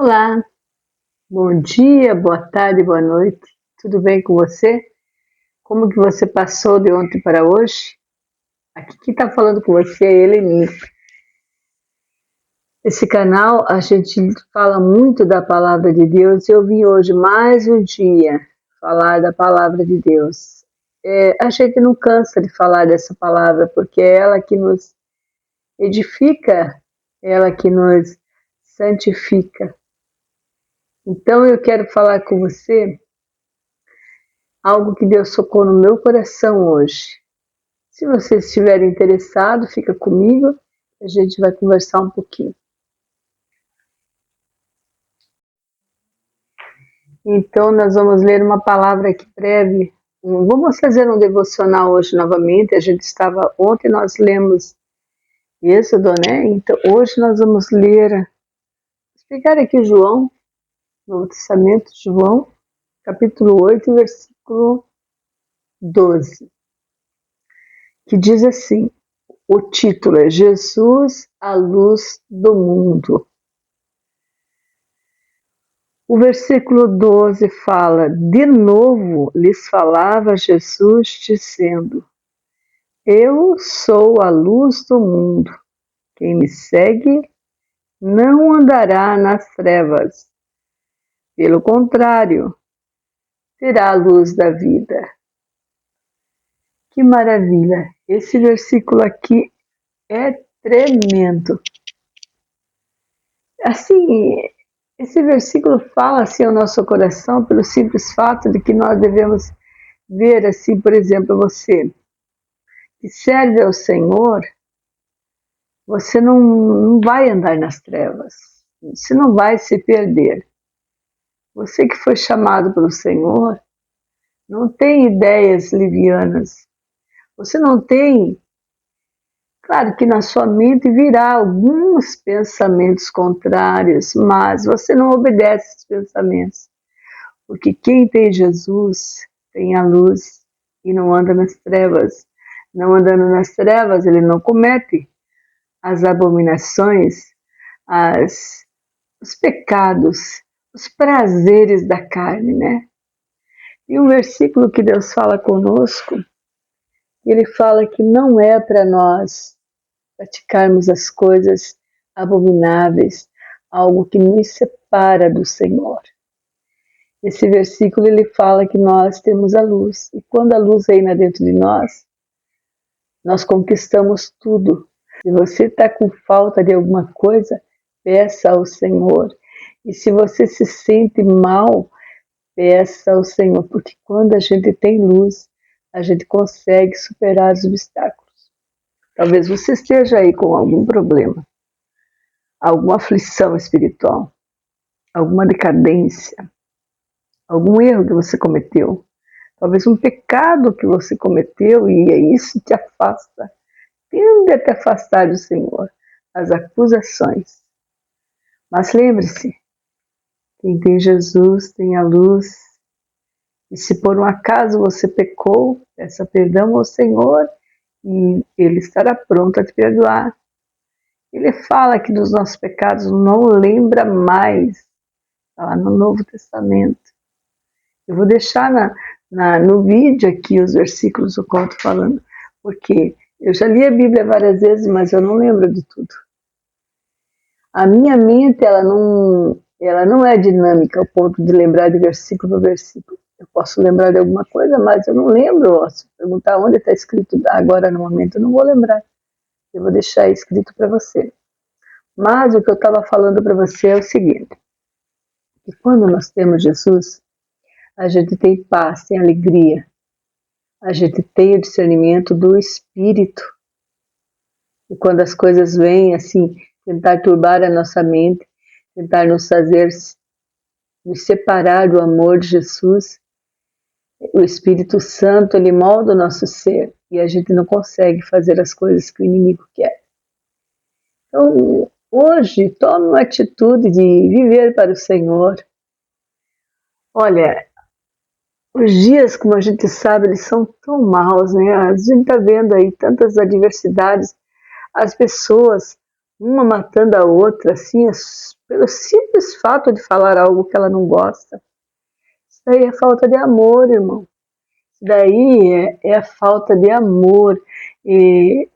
Olá, bom dia, boa tarde, boa noite. Tudo bem com você? Como que você passou de ontem para hoje? Aqui quem está falando com você é Eleni. Esse canal a gente fala muito da palavra de Deus e eu vim hoje mais um dia falar da palavra de Deus. A gente não cansa de falar dessa palavra porque é ela que nos edifica, é ela que nos santifica. Então eu quero falar com você algo que Deus tocou no meu coração hoje. Se você estiver interessado, fica comigo, a gente vai conversar um pouquinho. Então nós vamos ler uma palavra aqui breve. Vamos fazer um devocional hoje novamente. Ontem nós lemos Êxodo, né? Então hoje nós vamos ler, vou pegar aqui João, Novo Testamento, João, capítulo 8, versículo 12, que diz assim, o título é Jesus, a luz do mundo. O versículo 12 fala, de novo lhes falava Jesus dizendo, eu sou a luz do mundo, quem me segue não andará nas trevas, pelo contrário, terá a luz da vida. Que maravilha! Esse versículo aqui é tremendo. Assim, esse versículo fala assim ao nosso coração pelo simples fato de que nós devemos ver assim, por exemplo, você que serve ao Senhor, você não vai andar nas trevas, você não vai se perder. Você que foi chamado pelo Senhor, não tem ideias livianas, você não tem, claro que na sua mente virá alguns pensamentos contrários, mas você não obedece esses pensamentos. Porque quem tem Jesus tem a luz e não anda nas trevas. Não andando nas trevas, ele não comete as abominações, os pecados, os prazeres da carne, né? E um versículo que Deus fala conosco, ele fala que não é para nós praticarmos as coisas abomináveis, algo que nos separa do Senhor. Esse versículo ele fala que nós temos a luz, e quando a luz reina dentro de nós conquistamos tudo. Se você está com falta de alguma coisa, peça ao Senhor. E se você se sente mal, peça ao Senhor, porque quando a gente tem luz, a gente consegue superar os obstáculos. Talvez você esteja aí com algum problema, alguma aflição espiritual, alguma decadência, algum erro que você cometeu, talvez um pecado que você cometeu e isso te afasta, tende a te afastar do Senhor, as acusações. Mas lembre-se, quem tem Jesus tem a luz, e se por um acaso você pecou, peça perdão ao Senhor e Ele estará pronto a te perdoar. Ele fala que dos nossos pecados não lembra mais, está lá no Novo Testamento. Eu vou deixar no vídeo aqui os versículos do qual estou falando, porque eu já li a Bíblia várias vezes, mas eu não lembro de tudo. A minha mente, ela não é dinâmica ao ponto de lembrar de versículo por versículo. Eu posso lembrar de alguma coisa, mas eu não lembro. Se perguntar onde está escrito agora no momento, eu não vou lembrar. Eu vou deixar escrito para você. Mas o que eu estava falando para você é o seguinte, que quando nós temos Jesus, a gente tem paz, tem alegria, a gente tem o discernimento do Espírito. E quando as coisas vêm assim, tentar turbar a nossa mente, tentar nos separar do amor de Jesus, o Espírito Santo, ele molda o nosso ser e a gente não consegue fazer as coisas que o inimigo quer. Então, hoje, tome uma atitude de viver para o Senhor. Olha, os dias, como a gente sabe, eles são tão maus, né? A gente está vendo aí tantas adversidades, as pessoas, uma matando a outra, assim, pelo simples fato de falar algo que ela não gosta. Isso daí é falta de amor, irmão. Isso daí é a falta de amor. E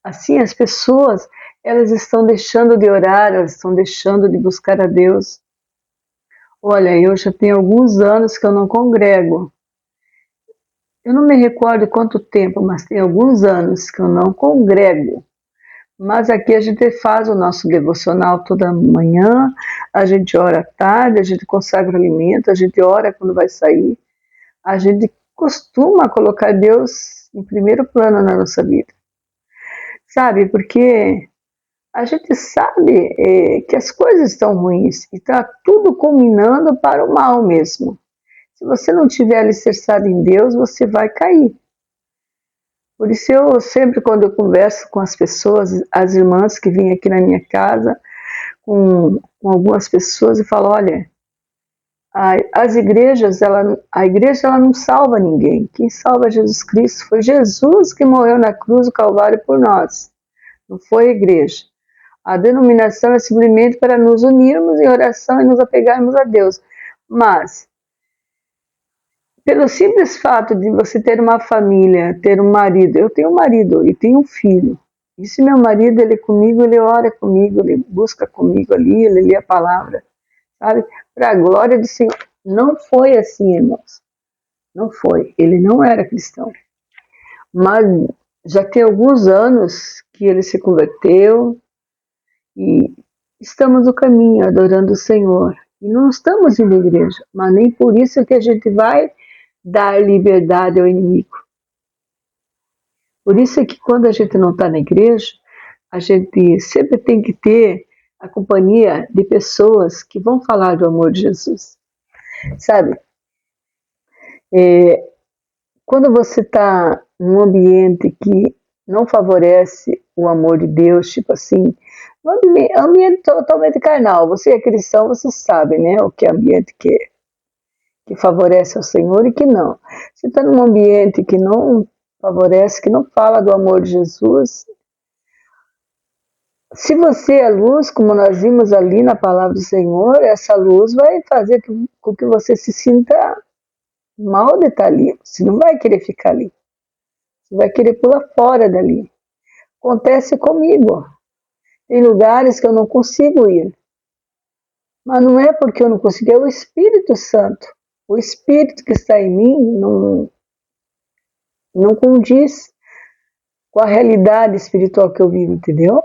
assim, as pessoas, elas estão deixando de orar, elas estão deixando de buscar a Deus. Olha, eu já tenho alguns anos que eu não congrego. Eu não me recordo quanto tempo, mas tem alguns anos que eu não congrego. Mas aqui a gente faz o nosso devocional toda manhã, a gente ora à tarde, a gente consagra alimento, a gente ora quando vai sair. A gente costuma colocar Deus em primeiro plano na nossa vida. Sabe, porque a gente sabe que as coisas estão ruins e está tudo culminando para o mal mesmo. Se você não tiver alicerçado em Deus, você vai cair. Por isso eu sempre, quando eu converso com as pessoas, as irmãs que vêm aqui na minha casa, com algumas pessoas, eu falo, olha, as igrejas, a igreja ela não salva ninguém. Quem salva é Jesus Cristo. Foi Jesus que morreu na cruz do Calvário por nós. Não foi a igreja. A denominação é simplesmente para nos unirmos em oração e nos apegarmos a Deus. Mas, pelo simples fato de você ter uma família, ter um marido, eu tenho um marido e tenho um filho. E se meu marido, ele é comigo, ele ora comigo, ele busca comigo ali, ele lê a palavra, sabe? Para a glória do Senhor. Não foi assim, irmãos. Não foi. Ele não era cristão. Mas já tem alguns anos que ele se converteu e estamos no caminho, adorando o Senhor. E não estamos indo à igreja, mas nem por isso que a gente vai dar liberdade ao inimigo. Por isso é que quando a gente não está na igreja, a gente sempre tem que ter a companhia de pessoas que vão falar do amor de Jesus. Sabe? Quando você está num ambiente que não favorece o amor de Deus, tipo assim, um ambiente totalmente carnal, você é cristão, você sabe, né, o que é ambiente que favorece ao Senhor e que não. Você está num ambiente que não favorece, que não fala do amor de Jesus. Se você é luz, como nós vimos ali na palavra do Senhor, essa luz vai fazer com que você se sinta mal de estar ali. Você não vai querer ficar ali. Você vai querer pular fora dali. Acontece comigo. Tem lugares que eu não consigo ir. Mas não é porque eu não consigo, é o Espírito Santo. O Espírito que está em mim não condiz com a realidade espiritual que eu vivo, entendeu?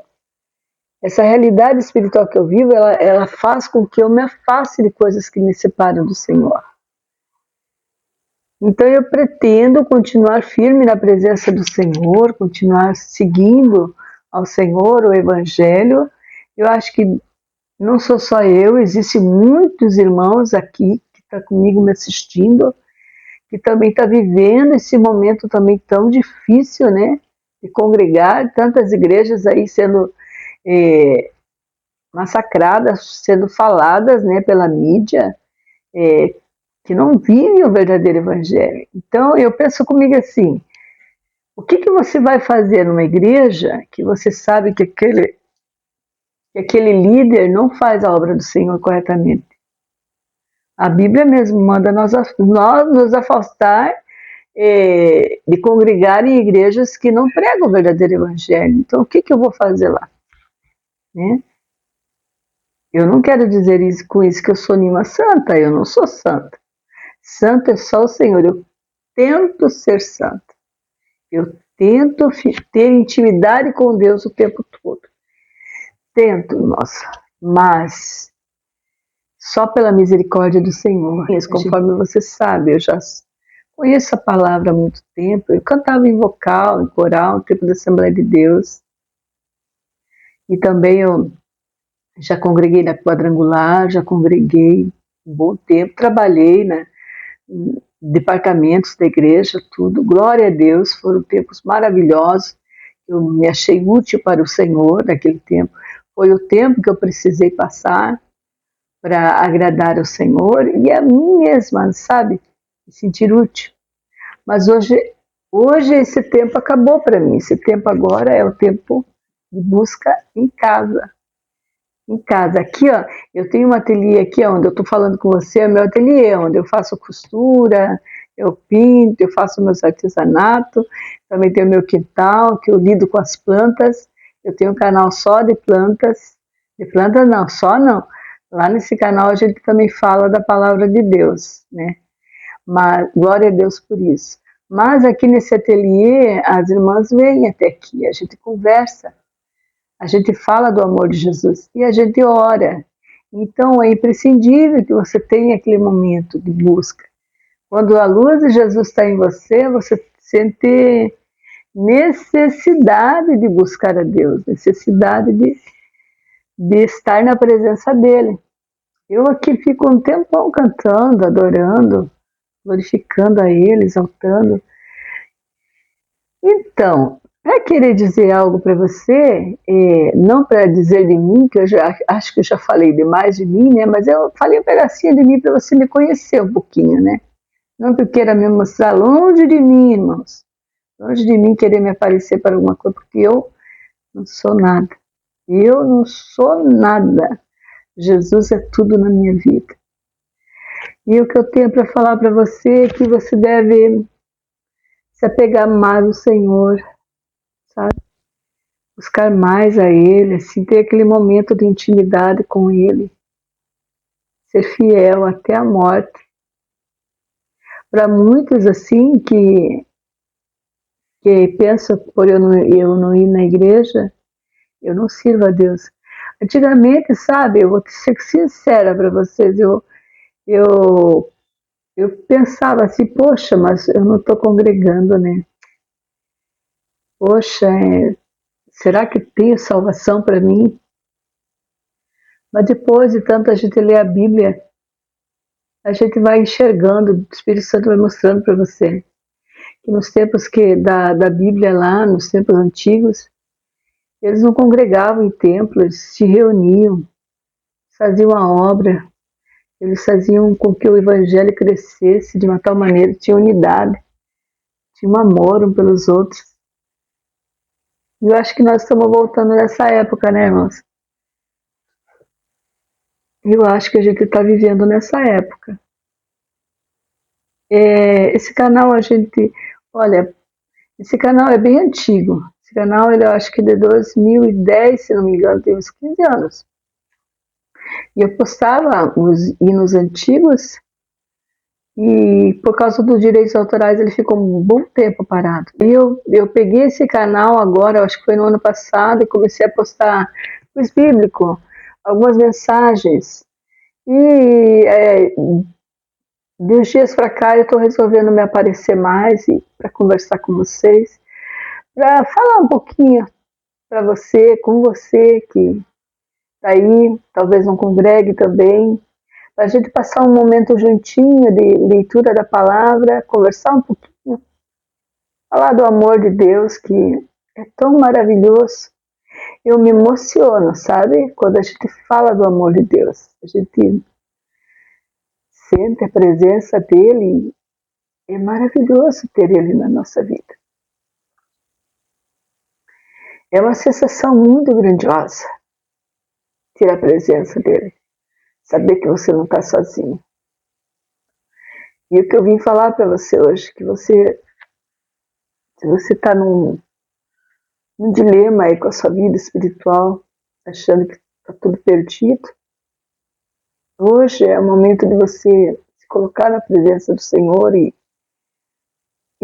Essa realidade espiritual que eu vivo, ela faz com que eu me afaste de coisas que me separam do Senhor. Então eu pretendo continuar firme na presença do Senhor, continuar seguindo ao Senhor o Evangelho. Eu acho que não sou só eu, existem muitos irmãos aqui que estão comigo me assistindo, que também estão vivendo esse momento também tão difícil, né? De congregar, tantas igrejas aí sendo massacradas, sendo faladas, né, pela mídia, que não vivem o verdadeiro evangelho. Então eu penso comigo assim, o que você vai fazer numa igreja que você sabe que aquele líder não faz a obra do Senhor corretamente? A Bíblia mesmo manda nós nos afastar de congregar em igrejas que não pregam o verdadeiro evangelho. Então, o que eu vou fazer lá? Né? Eu não quero dizer com isso que eu sou nenhuma santa, eu não sou santa. Santo é só o Senhor. Eu tento ser santa. Eu tento ter intimidade com Deus o tempo todo. Tento, nossa, mas só pela misericórdia do Senhor. Conforme você sabe, eu já conheço a palavra há muito tempo. Eu cantava em vocal, em coral, no tempo da Assembleia de Deus. E também eu já congreguei na Quadrangular, já congreguei um bom tempo. Trabalhei em departamentos da igreja, tudo. Glória a Deus, foram tempos maravilhosos. Eu me achei útil para o Senhor naquele tempo. Foi o tempo que eu precisei passar para agradar ao Senhor e a mim mesma, sabe? Me sentir útil. Mas hoje esse tempo acabou para mim. Esse tempo agora é o tempo de busca em casa. em casa. Aqui, ó, eu tenho um ateliê aqui, ó, onde eu estou falando com você, é meu ateliê, onde eu faço costura, eu pinto, eu faço meus artesanatos, também tenho meu quintal, que eu lido com as plantas, eu tenho um canal só de plantas não, só não. Lá nesse canal a gente também fala da palavra de Deus, né? Mas glória a Deus por isso. Mas aqui nesse ateliê, as irmãs vêm até aqui, a gente conversa, a gente fala do amor de Jesus e a gente ora. Então é imprescindível que você tenha aquele momento de busca. Quando a luz de Jesus está em você, você sente necessidade de buscar a Deus, necessidade de estar na presença dele. Eu aqui fico um tempão cantando, adorando, glorificando a ele, exaltando. Então, para querer dizer algo para você, não para dizer de mim, que eu já, acho que eu já falei demais de mim, né? Mas eu falei um pedacinho de mim para você me conhecer um pouquinho, né? Não que eu queira me mostrar longe de mim, irmãos. Longe de mim querer me aparecer para alguma coisa, porque eu não sou nada. Eu não sou nada. Jesus é tudo na minha vida. E o que eu tenho para falar para você é que você deve se apegar mais ao Senhor, sabe? Buscar mais a Ele, assim, ter aquele momento de intimidade com Ele, ser fiel até a morte. Para muitos, assim, que pensam por eu não ir na igreja, eu não sirvo a Deus. Antigamente, sabe, eu vou ser sincera para vocês, eu, eu pensava assim, poxa, mas eu não estou congregando, né? Poxa, será que tem salvação para mim? Mas depois de tanto a gente ler a Bíblia, a gente vai enxergando, o Espírito Santo vai mostrando para você que nos tempos da Bíblia lá, nos tempos antigos, eles não congregavam em templo, eles se reuniam, faziam a obra, eles faziam com que o evangelho crescesse de uma tal maneira, tinha unidade, tinha um amor um pelos outros. E eu acho que nós estamos voltando nessa época, né, irmãos? Eu acho que a gente está vivendo nessa época. Esse canal a gente, olha, esse canal é bem antigo. Esse canal, eu acho que de 2010, se não me engano, tem uns 15 anos. E eu postava os hinos antigos e por causa dos direitos autorais ele ficou um bom tempo parado. E eu peguei esse canal agora, acho que foi no ano passado, e comecei a postar os bíblicos, algumas mensagens. E de uns dias para cá eu estou resolvendo me aparecer mais para conversar com vocês, para falar um pouquinho para você, com você que está aí, talvez não congregue também, para a gente passar um momento juntinho de leitura da palavra, conversar um pouquinho, falar do amor de Deus que é tão maravilhoso. Eu me emociono, sabe? Quando a gente fala do amor de Deus, a gente sente a presença dele, é maravilhoso ter ele na nossa vida. É uma sensação muito grandiosa ter a presença dele, saber que você não está sozinho. E o que eu vim falar para você hoje, que se você está num dilema aí com a sua vida espiritual, achando que está tudo perdido, hoje é o momento de você se colocar na presença do Senhor e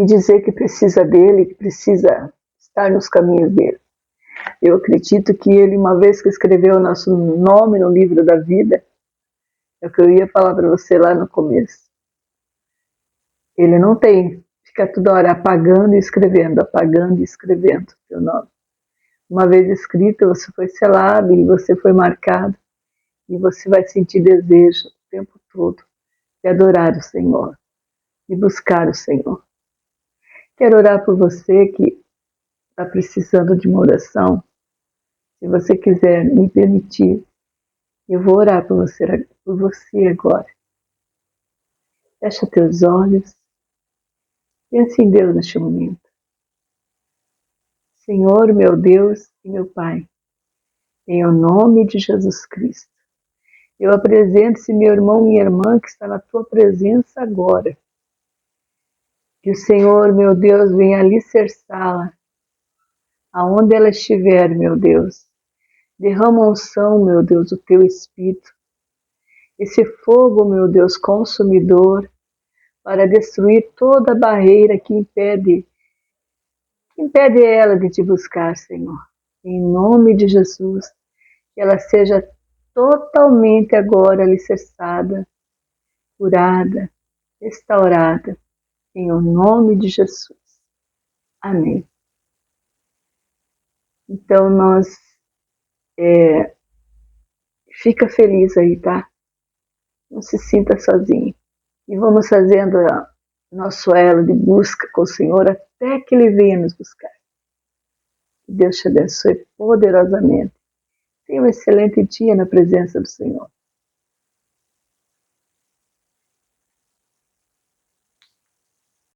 dizer que precisa dele, que precisa estar nos caminhos dele. Eu acredito que ele, uma vez que escreveu o nosso nome no livro da vida, é o que eu ia falar para você lá no começo. Ele não fica toda hora apagando e escrevendo teu nome. Uma vez escrito, você foi selado e você foi marcado, e você vai sentir desejo o tempo todo de adorar o Senhor, de buscar o Senhor. Quero orar por você que está precisando de uma oração. Se você quiser me permitir, eu vou orar por você agora. Fecha teus olhos. Pense em Deus neste momento. Senhor, meu Deus e meu Pai, em o nome de Jesus Cristo. Eu apresento esse meu irmão, minha irmã, que está na tua presença agora. Que o Senhor, meu Deus, venha alicerçá-la, aonde ela estiver, meu Deus. Derrama unção, meu Deus, o teu Espírito. Esse fogo, meu Deus, consumidor, para destruir toda barreira que impede ela de te buscar, Senhor. Em nome de Jesus, que ela seja totalmente agora alicerçada, curada, restaurada, em o nome de Jesus. Amém. Então, fica feliz aí, tá? Não se sinta sozinho. E vamos fazendo nosso elo de busca com o Senhor até que Ele venha nos buscar. Que Deus te abençoe poderosamente. Tenha um excelente dia na presença do Senhor.